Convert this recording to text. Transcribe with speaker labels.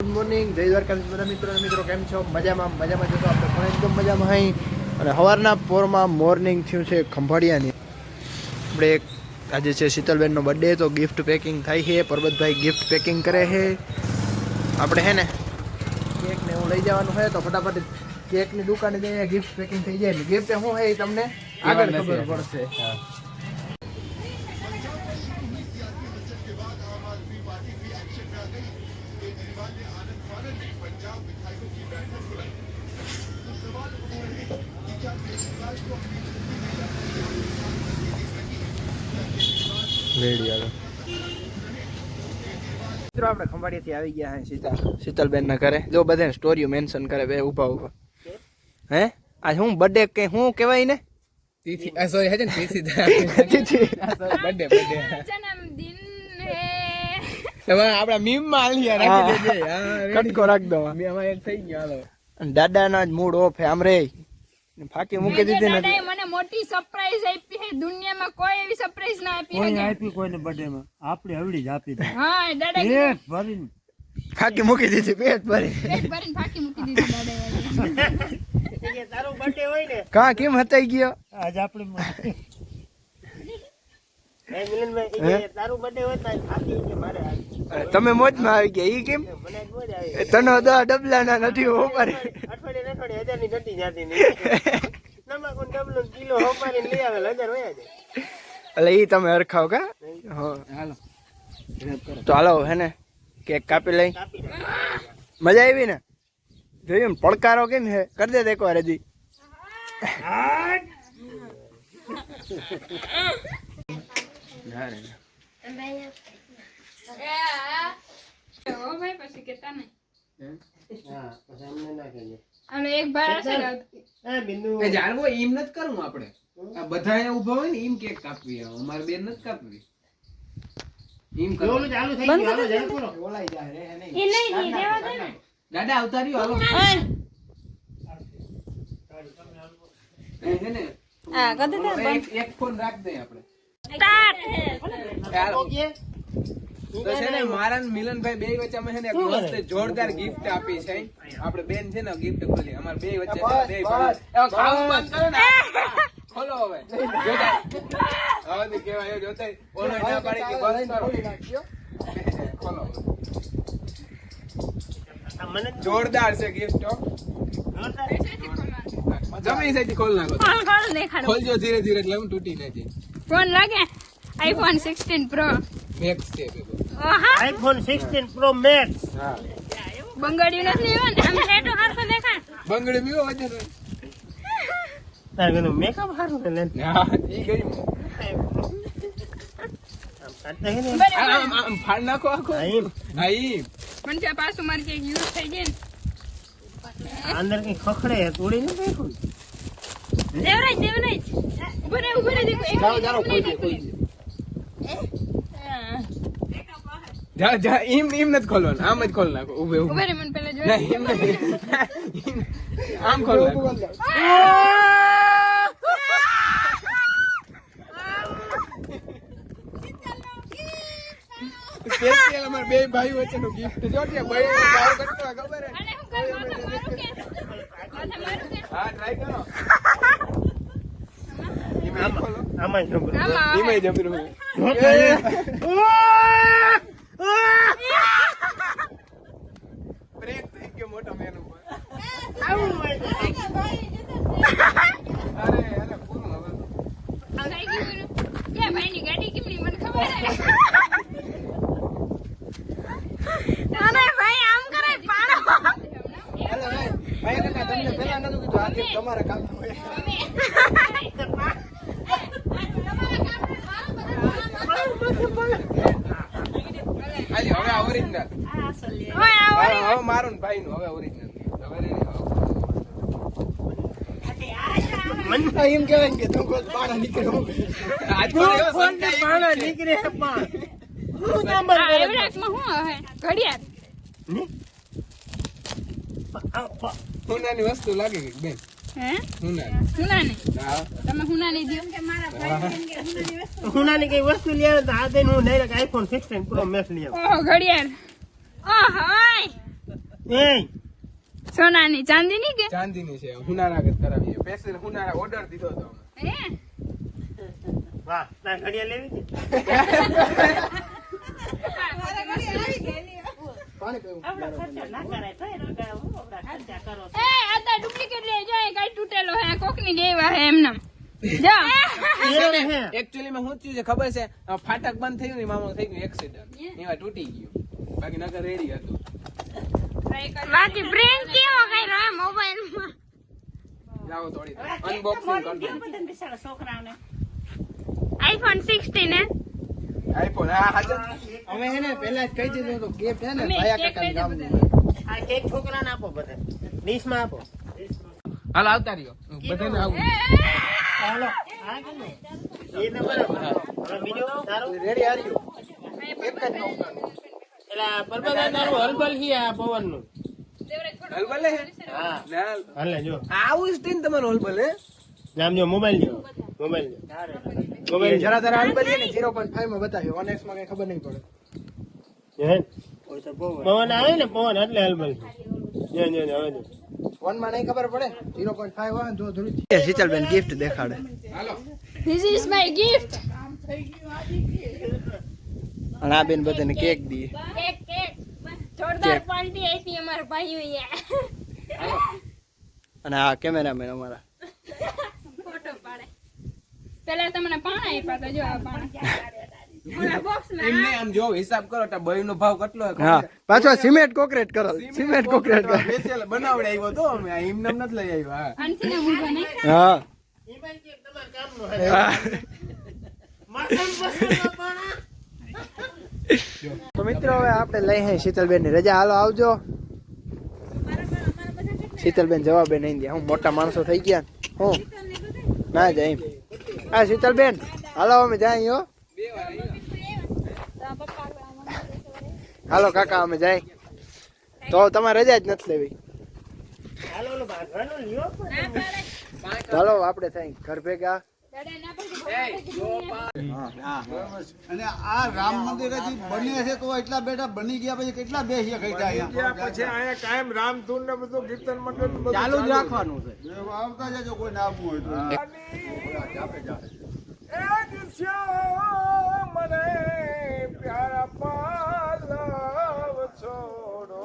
Speaker 1: Good morning, જય દ્વારકાધીશ બધા મિત્રો કેમ છો? મજામાં જતો આપણે પણ એકદમ મજામાં હઈ. અને સવારના પોરમાં મોર્નિંગ થયું છે ખંભાળિયાની. આપણે આજે છે શીતલબેનનો બર્થડે, તો ગિફ્ટ પેકિંગ થાય છે. પરબતભાઈ ગિફ્ટ પેકિંગ કરે છે. આપણે હે ને કેક ને એવું લઈ જવાનું હોય તો ફટાફટ કેકની દુકાને જઈને ગિફ્ટ પેકિંગ થઈ જાય. ગિફ્ટ શું છે એ તમને આગળ ખબર પડશે. મિત્રો આપણે ખંભાળીયાથી આવી ગયા હે શીતલબેન ના ઘરે. જો બધાને સ્ટોરીઓ મેન્શન કરે બે ઉભા હે. આ શું બર્થડે કે શું કહેવાય ને? તિથિ સોરી હે ને તિથિ બર્થડે
Speaker 2: જન્મદિન હે.
Speaker 1: તમે આપડા મીમ માં આલિયા રાખી દેજે. હા કટકો રાખ દો. મે અમાર એક થઈ ગયો. હાલો દાદાના જ મૂડ ઓફ હે. આમ રે ફાકી મૂકી દીધી ને.
Speaker 2: દાદાએ મને મોટી સરપ્રાઈઝ આપી હે. દુનિયામાં કોઈ એવી સરપ્રાઈઝ ના આપી હે.
Speaker 3: કોઈ આપી કોઈને બર્થડે માં આપડે હવડી જ આપી દે.
Speaker 2: હા દાદા
Speaker 3: પેટ ભરીને
Speaker 1: ફાકી મૂકી દીધી. પેટ ભરીને
Speaker 2: ફાકી મૂકી દીધી દાદાએ.
Speaker 3: તારો બર્થડે હોય ને
Speaker 1: કા કેમ હતાઈ ગયો
Speaker 3: આજ આપણે એ મિલનભાઈ તારું બર્થડે હોય તો આપી કે મારે
Speaker 1: તમે મોજમાં આવી ગયા. ઈ કેમ
Speaker 3: મને મોજ આવી.
Speaker 1: તનો ડબલા ના નથી હોપારે.
Speaker 3: અઠવાડિયે 1000 ની ઘટી જતી નહીં. નમક ડબલો કિલો હોપારીને લઈ આવે 1000 વયા જાય.
Speaker 1: એટલે ઈ તમે હરખાવ કા. હા હાલો તો હાલો હે ને કેક કાપી લઈ. મજા આવી ને? જોયું ને પડકારો કેમ છે? કરી દે એક વાર હજી.
Speaker 2: પછી કેતા નહીં.
Speaker 3: હા પછી અમને ના કહીએ.
Speaker 2: અને એક ભાઈ હશે ને
Speaker 3: એ બિંદુ
Speaker 4: એ જાણવો એમ નથી કરવું. આપણે આ બધા અહીંયા ઊભા હોય ને એમ કેક કાપવી. અમારે બેન નથી કાપવી. એમ કરો.
Speaker 3: ઓલું ચાલુ થઈ ગયું. હાલો જરા કરો.
Speaker 4: બોલાઈ જાય રે નહીં.
Speaker 2: એ નહીં દેવા દે ને.
Speaker 4: દાદા અવતાર્યો હાલો. એ છે ને
Speaker 2: આ કદે
Speaker 4: એક ફોન રાખ દે આપણે.
Speaker 2: સ્ટાર્ટ.
Speaker 4: ચાલો. તો છે ને મારા ને મિલનભાઈ બે વચ્ચે અમે છે ને એક મસ્ત જોરદાર ગિફ્ટ આપી છે. આપણે બેન છે ને ગિફ્ટ ખોલી. અમાર બે વચ્ચે છે બે ભાઈ. એ ખાવું બંધ કરો ને. ખોલો હવે. જોતા. હવે તો કેવાય જોતા. ઓલો ના પાડી કે બંધ કરો. ખોલો.
Speaker 3: મને
Speaker 4: જોરદાર છે ગિફ્ટ. જમી સાઈડ ખોલ નાખો.
Speaker 2: કોણ દેખાડો.
Speaker 4: ખોલજો ધીરે ધીરે એટલે હું તૂટી ના જાય.
Speaker 2: ફોન લાગે. IPhone 16 pro.
Speaker 4: મેક્સ છે.
Speaker 2: ઓહા
Speaker 3: આઈફોન 16 પ્રો મેક્સ.
Speaker 4: હા.
Speaker 2: બંગડીયું નથી લેવા ને. આમ રેટો હારતો દેખાડ.
Speaker 4: બંગડી બીવો વજન.
Speaker 3: તાર ગનો મેકઅપ હારું છે લે.
Speaker 4: હા ઈ ગઈ.
Speaker 3: આમ કાઢતા હે ને
Speaker 4: આમ ફાડ નાખો આખો.
Speaker 3: આઈમ
Speaker 4: આઈ
Speaker 2: પણ ત્યાં પાછું મારે કે યુઝ થઈ જાય ને.
Speaker 3: અંદર કઈ ખખડે તોડી ન દેખું.
Speaker 2: દેવરાજ ઉભરે દેખો.
Speaker 4: જાઓ ખોલજે. જા એમ નથી ખોલવાનું. આમ જ ખોલ નાખો. ઉભે ઉભે.
Speaker 2: ઉભરે મને પેલા
Speaker 4: ના
Speaker 2: જોઈ.
Speaker 4: એમ નથી. આમ ખોલ નાખો. સ્પેશિયલ અમાર બે ભાઈ વચ્ચેનું ગિફ્ટ જો કે ભાઈ ભાવ કરતો ખબર હે.
Speaker 2: અને હું કર માથે મારું કે.
Speaker 4: હા ટ્રાય કરો.
Speaker 3: આમાં જબરું.
Speaker 2: આમાં
Speaker 4: ધીમે જબરું. બ્રેક થઈ ગયો મોટો મેન ઉપર. અરે પૂરું હવે.
Speaker 2: થઈ ગયું. કે ભાઈની ગાડી કેમની મને ખબર હે. અરે ભાઈ આમ કરે પાડો.
Speaker 1: હાલો ભાઈ કાકા તમને પેલા નતું કીધું આ કેક તમારા કામનું હોય.
Speaker 4: હાલી હવે આ ઓરિજિનલ. હવે મારું ને ભાઈ નું હવે ઓરિજિનલ. હવે
Speaker 3: મને
Speaker 1: એમ કહેવાય કે તું કોઈ પાડા નીકળ્યો.
Speaker 4: આજ
Speaker 3: ફોન ને પાણા નીકળે પણ હું નંબર
Speaker 2: આ એવરેજમાં શું હે? ઘડિયાળ.
Speaker 4: સોનાની વસ્તુ લાગે કે બેન.
Speaker 2: હે
Speaker 4: સોનાની.
Speaker 2: હુનાની.
Speaker 4: હા.
Speaker 2: તમે હુનાની દો કે મારા
Speaker 3: હુનાની કઈ વસ્તુ લઈ આવે તો આ દઈને હું ડાયરેક્ટ આઈફોન 16 પ્રો મેક્સ લઈ આવું.
Speaker 2: ઓહો ઘડિયાળ. ઓહો
Speaker 3: એ
Speaker 2: સોનાની ચાંદીની કે
Speaker 4: ચાંદીની છે હુનારા ગત કરાવીએ સ્પેશિયલ હુનારા ઓર્ડર દીધો તો અમે.
Speaker 2: હે
Speaker 3: વાહ ના ઘડિયાળ લેવી છે
Speaker 1: પાણી પીવું
Speaker 2: એ આ તો ડુપ્લિકેટ લે જાય કાઈ તૂટેલો હે કોકની દેવા હે એમનમ જા
Speaker 4: એકચ્યુઅલી માં શું થયું છે ખબર છે આ ફાટક બંધ થયું ને મામા થઈ ગયું એક્સિડન્ટ એમાં તૂટી ગયું બાકી નકર રેડી હતું.
Speaker 2: બાકી પ્રેમ કેવો કર્યો હે મોબાઈલ માં
Speaker 4: લાવો તોડી અનબોક્સિંગ કરી દો.
Speaker 2: આઈફોન 16 હે
Speaker 4: આઈફોન હા હાજર
Speaker 1: અમે એને પહેલા જ કહી દીધું હતું ગિફ્ટ હે ને
Speaker 2: અમે
Speaker 1: ભાયા
Speaker 2: કેક
Speaker 1: કાકા
Speaker 2: લઈ દો
Speaker 1: ગામનું
Speaker 3: આ કેક છોકરાને આપો બધા ડીશમાં આપો
Speaker 4: હાલ આવતા રહ્યો બધાને આવું
Speaker 3: હાલો હા કે નહીં? એ તો બરાબર હવે બીજો તારું
Speaker 1: રેડી હાર્યું એક જ નો
Speaker 3: એટલે આ પરબત તારું હલબલ છે આ પવનનું
Speaker 4: હલબલે હે
Speaker 3: હા
Speaker 4: ના
Speaker 3: હાલે જો
Speaker 4: આવું સ્ટીન તમારું હલબલે હે
Speaker 3: નામ જો મોબાઈલ જો મોબાઈલ જો
Speaker 1: મોબાઈલ જરા તરા હાલ બલીએ ને 0.5 માં બતાવ્યો 1x માં કઈ ખબર નહીં પડે
Speaker 3: હે પવન આવે ને પવન એટલે હલબલ જો જો જો હવે જો
Speaker 1: 1 માં નહીં ખબર પડે 0.5 હોય જો થોડી શીતલબેન ગિફ્ટ દેખાડે
Speaker 4: હાલો
Speaker 2: This is my gift.
Speaker 1: અને આ બેન બધાને કેક દી
Speaker 2: કેક કેક જોરદાર પાર્ટી આપી અમારા ભાઈઓએ
Speaker 1: અને આ કેમેરામેન અમારા
Speaker 2: ફોટો પાડે પેલા તમને પાણા આપ્યા તો જો આ પાણા ઓલા બોક્સમાં
Speaker 4: એમને આમ જો હિસાબ કરો તો બઈ નો ભાવ કેટલો હે
Speaker 1: હા પાછો સિમેન્ટ કોન્ક્રીટ કરો સિમેન્ટ કોન્ક્રીટ કરો
Speaker 4: સ્પેશિયલ બનાવડે આવ્યો તો અમે આ એમને નથી લઈ આવ્યા હા.
Speaker 2: આનથી ને મૂકો નહીં
Speaker 1: હા
Speaker 3: ઈમાન કે તમાર કામનો હે
Speaker 1: હા.
Speaker 3: માથામાં પસંદ પાણા
Speaker 1: તો મિત્રો હવે આપણે લઈ હે શીતલબેન ની રજા હાલો આવજો શીતલબેન જવાબે નહીં દે હું મોટા માણસો થઈ ગયા હું ના જાય એમ હા શીતલબેન હાલો અમે જાય હો હાલો કાકા અમે જાય તો તમારે રજા જ નથી લેવી
Speaker 3: હાલો ઓલો બાંધવાનું લ્યો
Speaker 1: ચાલો આપણે થઈ ઘર ભેગા
Speaker 5: અને આ રામ મંદિર હજી બની છે તો એટલા બેટા બની ગયા પછી કેટલા બેસીએ કઈ
Speaker 1: ચાલુ જ રાખવાનું છે
Speaker 5: આવતા જજો કોઈ ના આવવું હોય તો
Speaker 4: મને પ્યારા પાલવ છોડો